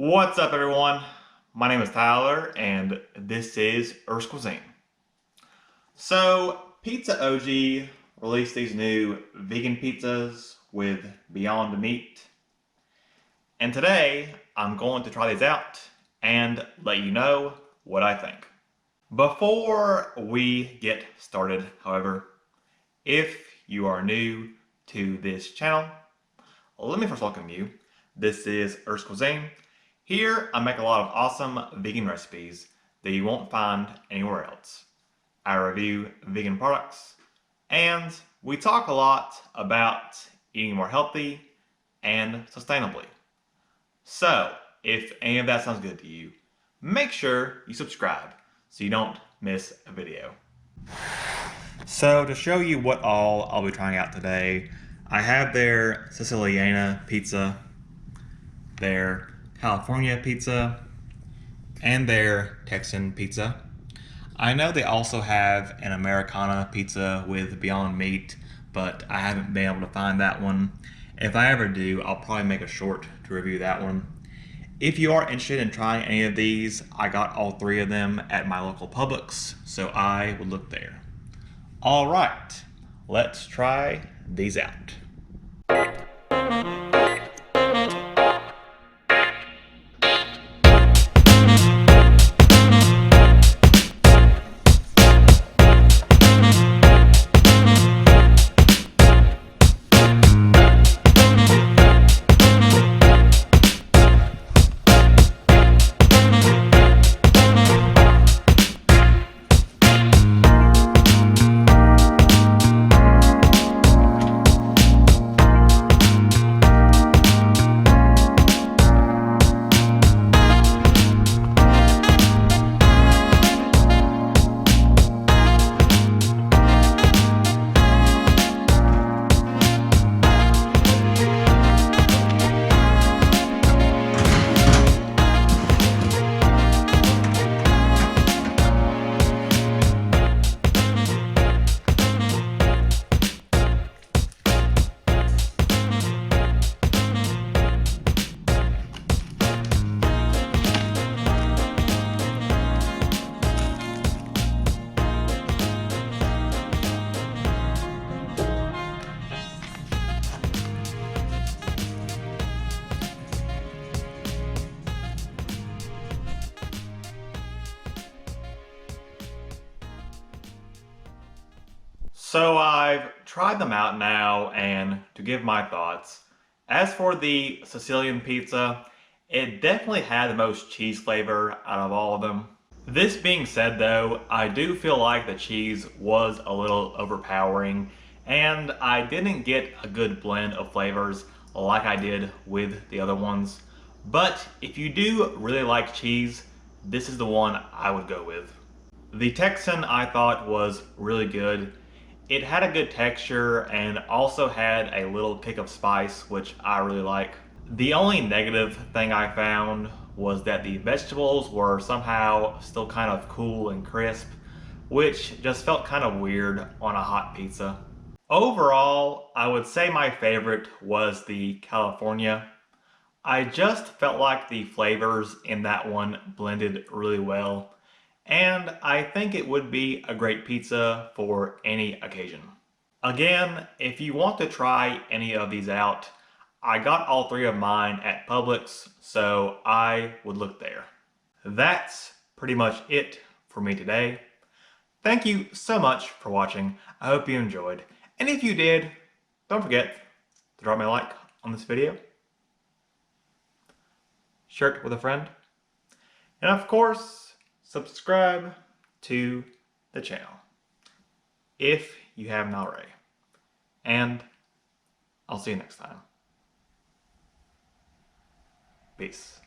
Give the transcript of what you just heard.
What's up, everyone? My name is Tyler, and this is Earth's Cuisine. So, Pizza Oggi released these new vegan pizzas with Beyond Meat, and today I'm going to try these out and let you know what I think. Before we get started, however, if you are new to this channel, let me first welcome you. This is Earth's Cuisine. Here, I make a lot of awesome vegan recipes that you won't find anywhere else. I review vegan products, and we talk a lot about eating more healthy and sustainably. So, if any of that sounds good to you, make sure you subscribe so you don't miss a video. So, to show you what all I'll be trying out today, I have their Siciliana pizza, their California pizza, and their Texan pizza. I know they also have an Americana pizza with Beyond Meat, but I haven't been able to find that one. If I ever do, I'll probably make a short to review that one. If you are interested in trying any of these, I got all three of them at my local Publix, so I would look there. All right, let's try these out. So I've tried them out now, and to give my thoughts, as for the Sicilian pizza, it definitely had the most cheese flavor out of all of them. This being said though, I do feel like the cheese was a little overpowering, and I didn't get a good blend of flavors like I did with the other ones. But if you do really like cheese, this is the one I would go with. The Texan I thought was really good. It had a good texture and also had a little kick of spice, which I really like. The only negative thing I found was that the vegetables were somehow still kind of cool and crisp, which just felt kind of weird on a hot pizza. Overall, I would say my favorite was the California. I just felt like the flavors in that one blended really well, and I think it would be a great pizza for any occasion. Again, if you want to try any of these out, I got all three of mine at Publix, so I would look there. That's pretty much it for me today. Thank you so much for watching. I hope you enjoyed. And if you did, don't forget to drop me a like on this video, share it with a friend, and of course, subscribe to the channel if you haven't already. And I'll see you next time. Peace.